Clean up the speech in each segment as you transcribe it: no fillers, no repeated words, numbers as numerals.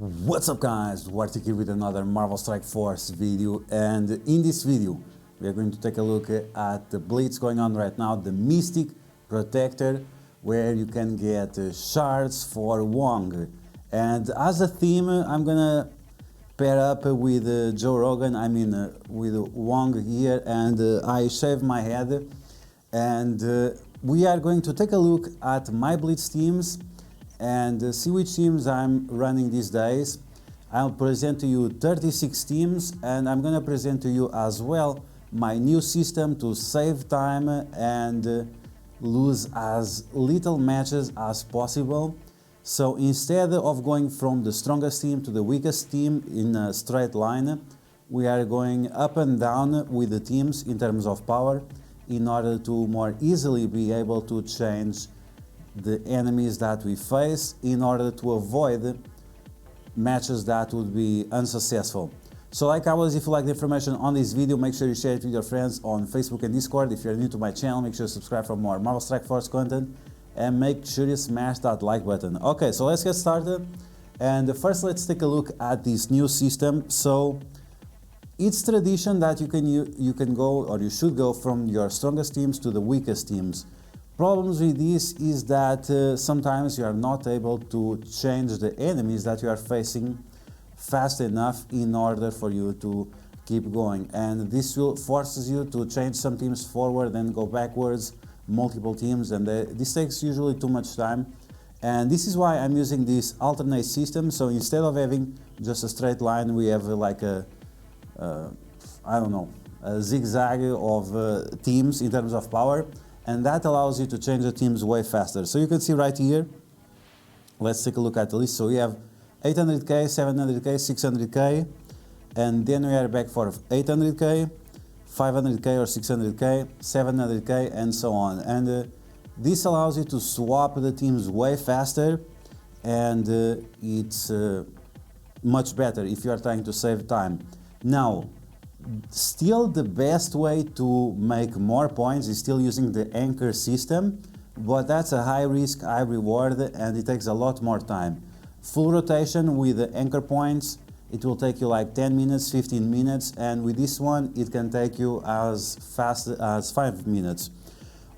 What's up guys, DuArktik here with another Marvel Strike Force video, and in this video we are going to take a look at the blitz going on right now, the Mystic Protector, where you can get shards for Wong. And as a theme I'm gonna pair up with Joe Rogan, with Wong here, and I shave my head, and we are going to take a look at my blitz teams and see which teams I'm running these days. I'll present to you 36 teams, and I'm gonna present to you as well my new system to save time and lose as little matches as possible. So instead of going from the strongest team to the weakest team in a straight line, we are going up and down with the teams in terms of power in order to more easily be able to change the enemies that we face in order to avoid matches that would be unsuccessful. So like always, if you like the information on this video, make sure you share it with your friends on Facebook and Discord. If you're new to my channel, make sure you subscribe for more Marvel Strike Force content, and make sure you smash that like button. Okay, so let's get started, and first let's take a look at this new system. So it's tradition that you can go, or you should go, from your strongest teams to the weakest teams. Problems with this is that sometimes you are not able to change the enemies that you are facing fast enough in order for you to keep going, and this will forces you to change some teams forward and go backwards multiple teams, and this takes usually too much time, and this is why I'm using this alternate system. So instead of having just a straight line, we have like a zigzag of teams in terms of power, and that allows you to change the teams way faster. So you can see right here, let's take a look at the list. So we have 800k, 700k, 600k, and then we are back for 800k, 500k or 600k, 700k, and so on. And this allows you to swap the teams way faster, and it's much better if you are trying to save time. Now, still the best way to make more points is still using the anchor system, but that's a high risk, high reward, and it takes a lot more time. Full rotation with the anchor points, it will take you like 10 minutes, 15 minutes, and with this one it can take you as fast as 5 minutes.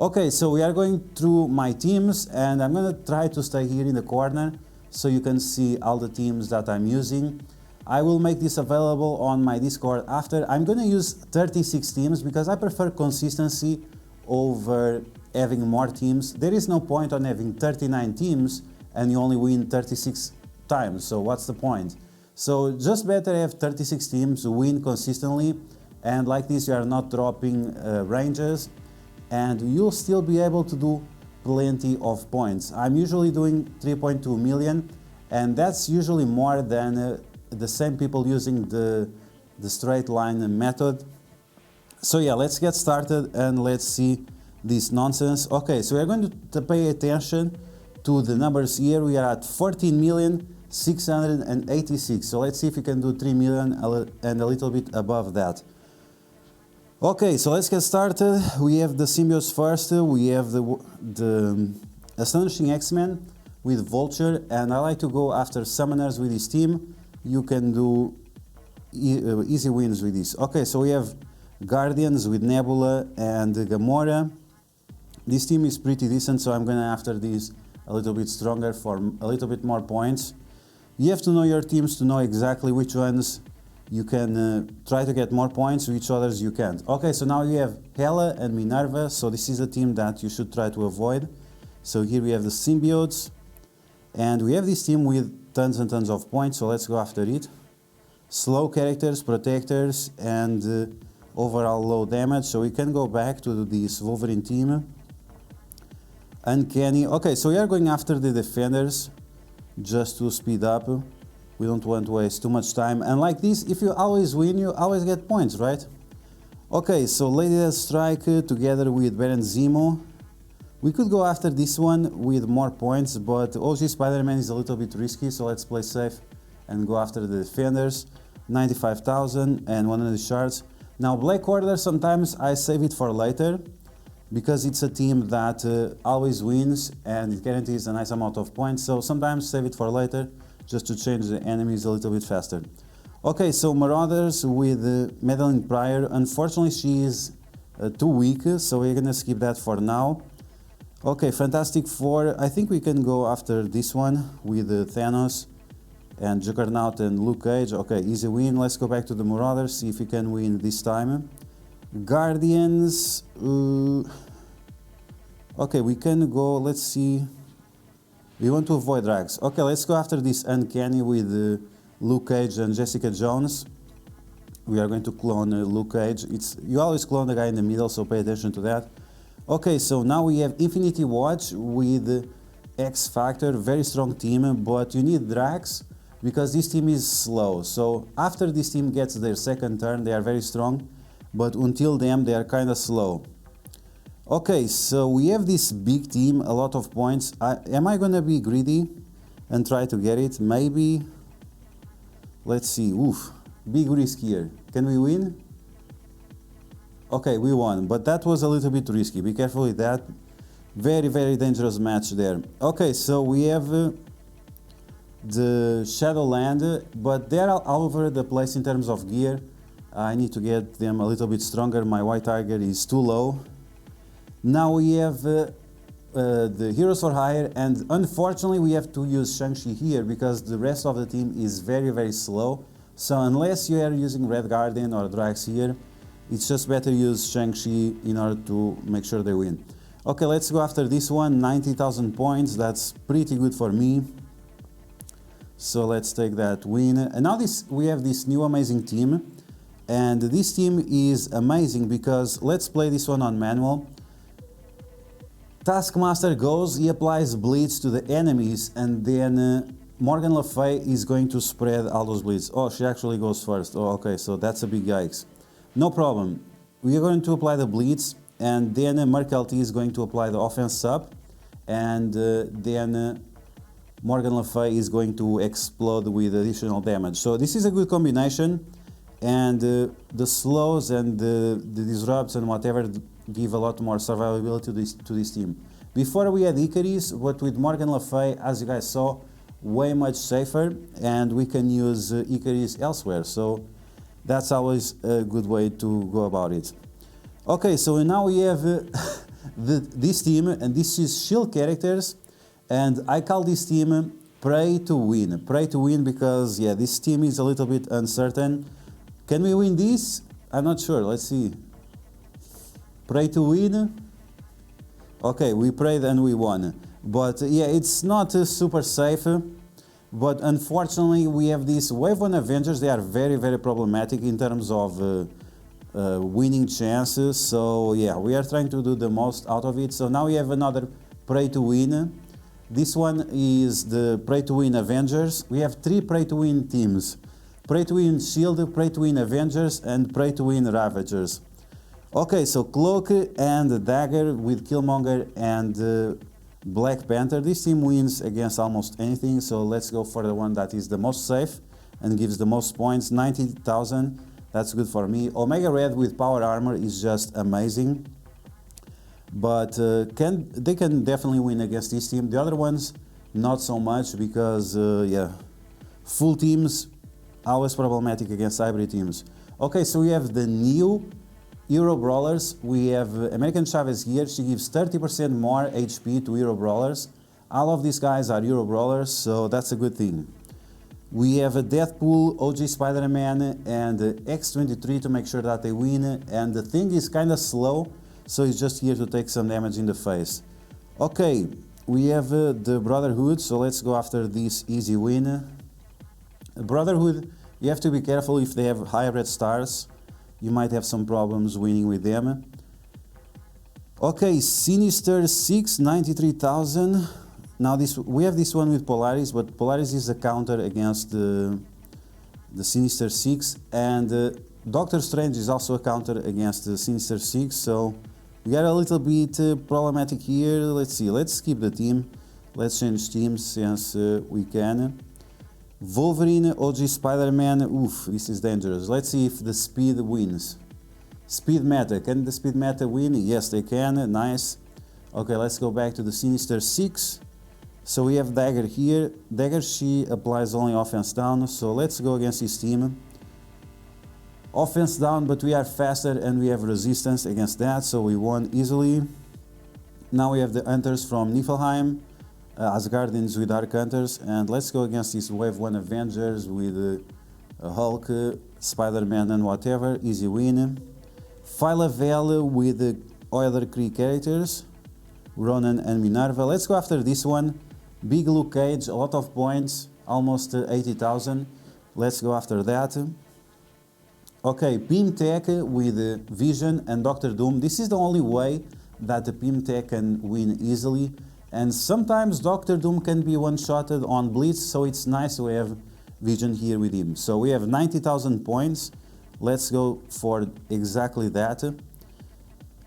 Okay, so we are going through my teams, and I'm gonna try to stay here in the corner so you can see all the teams that I'm using. I will make this available on my Discord after. I'm gonna use 36 teams because I prefer consistency over having more teams. There is no point on having 39 teams and you only win 36 times, so what's the point? So just better have 36 teams, win consistently, and like this you are not dropping ranges, and you'll still be able to do plenty of points. I'm usually doing 3.2 million, and that's usually more than the same people using the straight line method. So yeah, let's get started and let's see this nonsense. Okay, so we're going to pay attention to the numbers here. We are at 14,686. So let's see if we can do 3 million and a little bit above that. Okay, so let's get started. We have the symbiotes first. We have the Astonishing X-Men with Vulture, and I like to go after summoners with this team. You can do easy wins with this. Okay, so we have Guardians with Nebula and Gamora. This team is pretty decent, so I'm gonna after this a little bit stronger for a little bit more points. You have to know your teams to know exactly which ones you can try to get more points, which others you can't. Okay, so now you have Hela and Minerva, so this is a team that you should try to avoid. So here we have the symbiotes, and we have this team with tons and tons of points, so let's go after it. Slow characters, protectors, and overall low damage, so we can go back to this Wolverine team. Uncanny. Okay, so we are going after the defenders just to speed up. We don't want to waste too much time, and like this, if you always win, you always get points, right? Okay, so Lady Deathstrike together with Baron Zemo. We could go after this one with more points, but OG Spider-Man is a little bit risky, so let's play safe and go after the defenders. 95,000 and 100 shards. Now Black Order, sometimes I save it for later because it's a team that always wins and it guarantees a nice amount of points, so sometimes save it for later just to change the enemies a little bit faster. Okay, so Marauders with Madeline Pryor. Unfortunately, she is too weak, so we're gonna skip that for now. Okay, Fantastic Four. I think we can go after this one with Thanos and Juggernaut and Luke Cage. Okay, easy win. Let's go back to the Marauders, see if we can win this time. Guardians. Okay, we can go. Let's see. We want to avoid drags. Okay, let's go after this Uncanny with Luke Cage and Jessica Jones. We are going to clone Luke Cage. You always clone the guy in the middle, so pay attention to that. Okay, so now we have Infinity Watch with X Factor. Very strong team, but you need drags because this team is slow. So after this team gets their second turn, they are very strong, but until then they are kind of slow. Okay, so we have this big team, a lot of points. Am I gonna be greedy and try to get it? Maybe. Let's see. Oof, big risk here. Can we win? Okay, we won, but that was a little bit risky. Be careful with that. Very, very dangerous match there. Okay, so we have the Shadowland, but they're all over the place in terms of gear. I need to get them a little bit stronger. My White Tiger is too low. Now we have the Heroes for Hire, and unfortunately we have to use Shang-Chi here because the rest of the team is very, very slow. So unless you are using Red Guardian or Drax here, it's just better use Shang-Chi in order to make sure they win. Okay, let's go after this one. 90,000 points, that's pretty good for me. So let's take that win. And now we have this new amazing team. And this team is amazing because let's play this one on manual. Taskmaster goes, he applies Blitz to the enemies, and then Morgan Le Fay is going to spread all those Blitz. Oh, she actually goes first. Oh, okay, so that's a big yikes. No problem. We are going to apply the Blitz, and then Merkelty is going to apply the offense sub, and then Morgan Le Fay is going to explode with additional damage. So this is a good combination, and the slows and the disrupts and whatever give a lot more survivability to this team. Before we had Icarus, but with Morgan Le Fay, as you guys saw, way much safer, and we can use Icarus elsewhere. So that's always a good way to go about it. Okay, so now we have this team, and this is shield characters, and I call this team Pray to Win. Pray to Win because, yeah, this team is a little bit uncertain. Can we win this? I'm not sure. Let's see. Pray to win. Okay, we prayed and we won. But yeah, it's not super safe. But unfortunately, we have these Wave 1 Avengers. They are very, very problematic in terms of winning chances. So yeah, we are trying to do the most out of it. So now we have another Pray to Win. This one is the Pray to Win Avengers. We have 3 Pray to Win teams. Pray to Win Shield, Pray to Win Avengers, and Pray to Win Ravagers. Okay, so Cloak and Dagger with Killmonger and Black Panther. This team wins against almost anything, so let's go for the one that is the most safe and gives the most points. 90,000, that's good for me. Omega Red with Power Armor is just amazing. But they can definitely win against this team. The other ones, not so much because, yeah, full teams, always problematic against hybrid teams. Okay, so we have the new Euro Brawlers. We have American Chavez here. She gives 30% more HP to Euro Brawlers. All of these guys are Euro Brawlers, so that's a good thing. We have a Deadpool, OG Spider-Man, and X-23 to make sure that they win. And the thing is kind of slow, so he's just here to take some damage in the face. Okay, we have the Brotherhood, so let's go after this easy win. Brotherhood, you have to be careful if they have high red stars. You might have some problems winning with them. Okay, Sinister 6, 93,000. Now we have this one with Polaris, but Polaris is a counter against the Sinister 6, and Doctor Strange is also a counter against the Sinister 6, so we got a little bit problematic here. Let's see, let's skip the team. Let's change teams since we can. Wolverine, OG Spider-Man, oof, this is dangerous. Let's see if the speed wins. Speed meta, can the speed meta win? Yes, they can, nice. Okay, let's go back to the Sinister 6. So we have Dagger here. Dagger, she applies only offense down, so let's go against this team. Offense down, but we are faster and we have resistance against that, so we won easily. Now we have the Hunters from Niflheim, Asgardians with Dark Hunters, and let's go against these Wave 1 Avengers with Hulk, Spider-Man and whatever, easy win. Phyla-Vell with the other Kree characters, Ronan and Minerva. Let's go after this one. Big Luke Cage, a lot of points, almost 80,000. Let's go after that. Okay, Pimtech with Vision and Doctor Doom. This is the only way that the Pimtech can win easily. And sometimes Doctor Doom can be one-shotted on Blitz, so it's nice to have Vision here with him. So we have 90,000 points. Let's go for exactly that.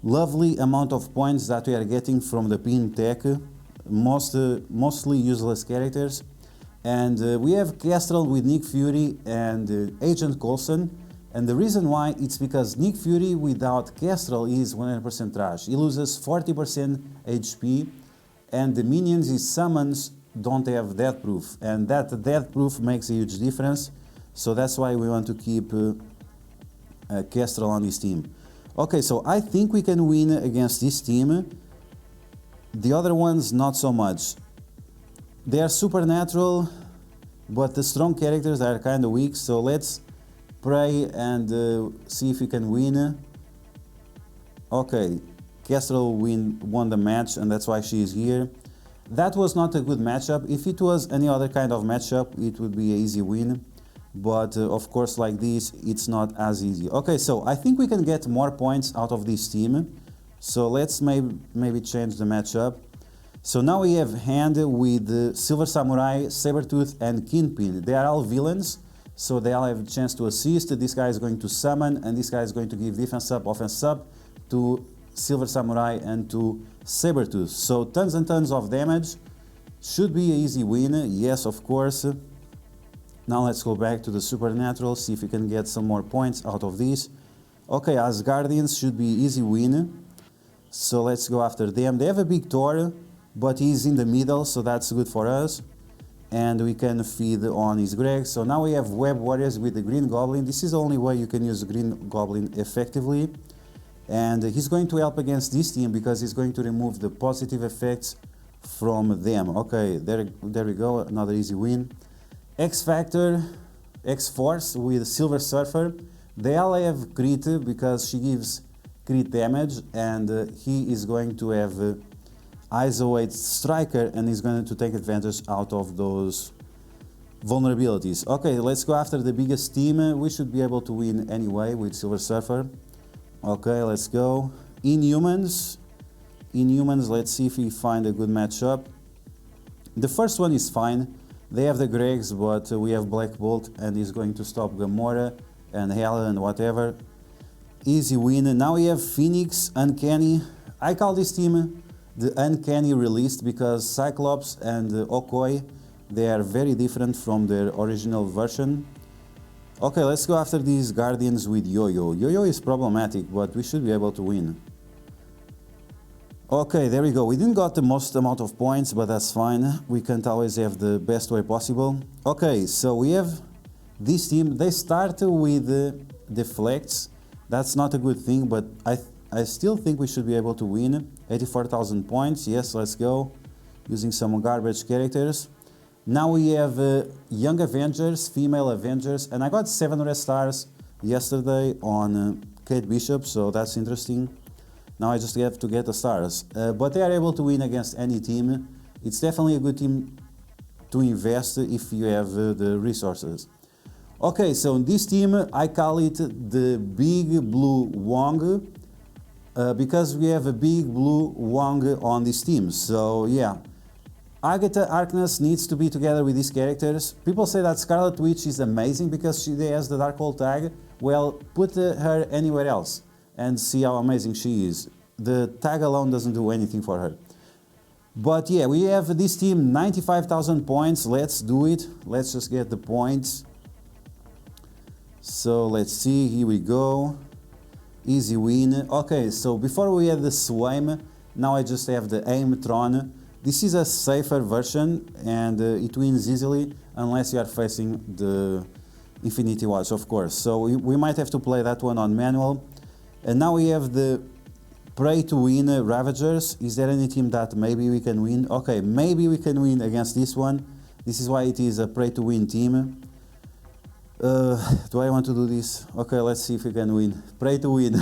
Lovely amount of points that we are getting from the Pimtech. Mostly useless characters. And we have Kestrel with Nick Fury and Agent Coulson. And the reason why, it's because Nick Fury without Kestrel is 100% trash. He loses 40% HP, and the minions he summons don't have death proof, and that death proof makes a huge difference. So that's why we want to keep Kestrel on this team. Okay, so I think we can win against this team. The other ones, not so much. They are supernatural, but the strong characters are kind of weak, so let's pray and see if we can win. Okay, Kestrel won the match, and that's why she is here. That was not a good matchup. If it was any other kind of matchup, it would be an easy win. But of course, like this, it's not as easy. Okay, so I think we can get more points out of this team. So let's maybe change the matchup. So now we have Hand with Silver Samurai, Sabretooth and Kingpin. They are all villains, so they all have a chance to assist. This guy is going to summon, and this guy is going to give defense up, offense up to Silver Samurai and to Sabretooth. So tons and tons of damage. Should be an easy win, yes, of course. Now let's go back to the Supernatural, see if we can get some more points out of this. Okay, Asgardians should be easy win. So let's go after them. They have a big Thor, but he's in the middle, so that's good for us. And we can feed on his Greg. So now we have Web Warriors with the Green Goblin. This is the only way you can use Green Goblin effectively. And he's going to help against this team because he's going to remove the positive effects from them. Okay, there we go, another easy win. X-Factor, X-Force with Silver Surfer. They all have crit because she gives crit damage, and he is going to have ISO 8 Striker, and he's going to take advantage out of those vulnerabilities. Okay, let's go after the biggest team. We should be able to win anyway with Silver Surfer. Okay, let's go. Inhumans, let's see if we find a good matchup. The first one is fine. They have the Gregs, but we have Black Bolt, and he's going to stop Gamora and Hela and whatever. Easy win. Now we have Phoenix, Uncanny. I call this team the Uncanny Released because Cyclops and Okoye, they are very different from their original version. Okay, let's go after these Guardians with Yo-Yo. Yo-Yo is problematic, but we should be able to win. Okay, there we go. We didn't got the most amount of points, but that's fine. We can't always have the best way possible. Okay, so we have this team. They start with deflects. That's not a good thing, but I still think we should be able to win. 84,000 points. Yes, let's go. Using some garbage characters. Now we have Young Avengers, Female Avengers, and I got 700 stars yesterday on Kate Bishop, so that's interesting. Now I just have to get the stars. But they are able to win against any team. It's definitely a good team to invest if you have the resources. Okay, so in this team, I call it the Big Blue Wong, because we have a Big Blue Wong on this team. So yeah, Agatha Harkness needs to be together with these characters. People say that Scarlet Witch is amazing because she has the Darkhold tag. Well, put her anywhere else and see how amazing she is. The tag alone doesn't do anything for her. But yeah, we have this team, 95,000 points. Let's do it. Let's just get the points. So let's see, here we go. Easy win. Okay, so before we had the Swaim, now I just have the Aimtron. This is a safer version, and it wins easily unless you are facing the Infinity Watch, of course. So we might have to play that one on manual. And now we have the Pray to Win Ravagers. Is there any team that maybe we can win? Okay, maybe we can win against this one. This is why it is a Pray to Win team. Do I want to do this? Okay, let's see if we can win. Pray to win.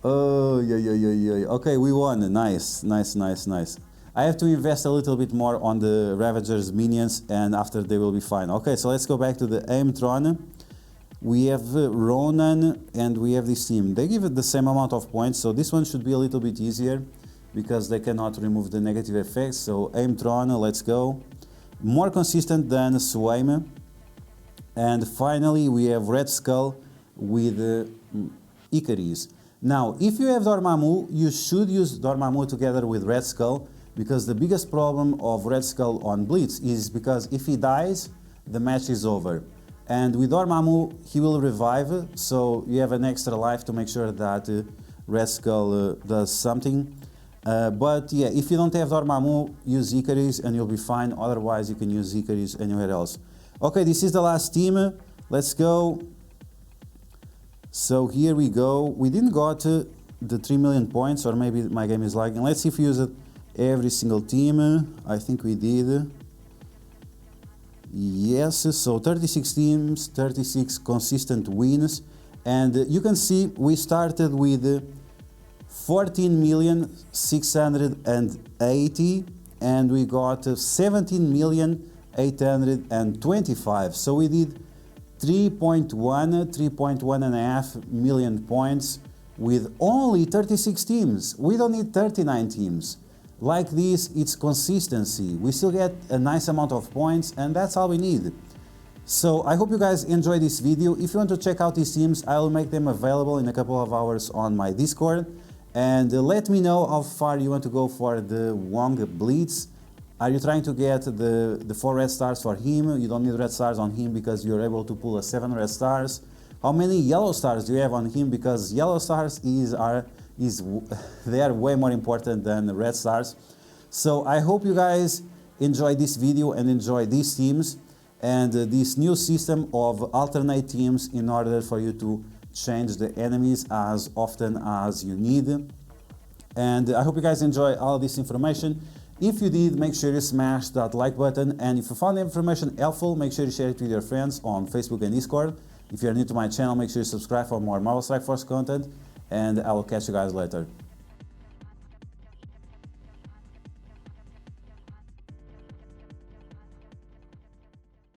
Oh, yeah. Okay, we won. Nice. I have to invest a little bit more on the Ravagers minions, and after they will be fine. Okay, so let's go back to the aim tron. We have Ronan, and we have this team. They give it the same amount of points, so this one should be a little bit easier because they cannot remove the negative effects. So aim tron, let's go. More consistent than Swaim. And finally, we have Red Skull with Icarus. Now, if you have Dormammu, you should use Dormammu together with Red Skull, because the biggest problem of Red Skull on Blitz is because if he dies, the match is over. And with Dormammu, he will revive, so you have an extra life to make sure that Red Skull does something. But yeah, if you don't have Dormammu, use Icarus and you'll be fine. Otherwise, you can use Icarus anywhere else. Okay, this is the last team. Let's go. So here we go. We didn't got the 3 million points, or maybe my game is lagging. Let's see if we use it every single team. I think we did. Yes, so 36 teams, 36 consistent wins. And you can see we started with 14,680 and we got 17,825. So we did 3.1.5 million points with only 36 teams. We don't need 39 teams. Like this, it's consistency. We still get a nice amount of points, and that's all we need. So I hope you guys enjoyed this video. If you want to check out these teams, I will make them available in a couple of hours on my Discord. And let me know how far you want to go for the Wong Blitz. Are you trying to get the 4 red stars for him? You don't need red stars on him because you're able to pull a 7 red stars. How many yellow stars do you have on him? Because yellow stars they are way more important than the red stars. So I hope you guys enjoyed this video and enjoy these teams and this new system of alternate teams in order for you to change the enemies as often as you need. And I hope you guys enjoy all this information. If you did, make sure you smash that like button, and if you found the information helpful, make sure you share it with your friends on Facebook and Discord. If you're new to my channel, make sure you subscribe for more Marvel Strike Force content, and I will catch you guys later.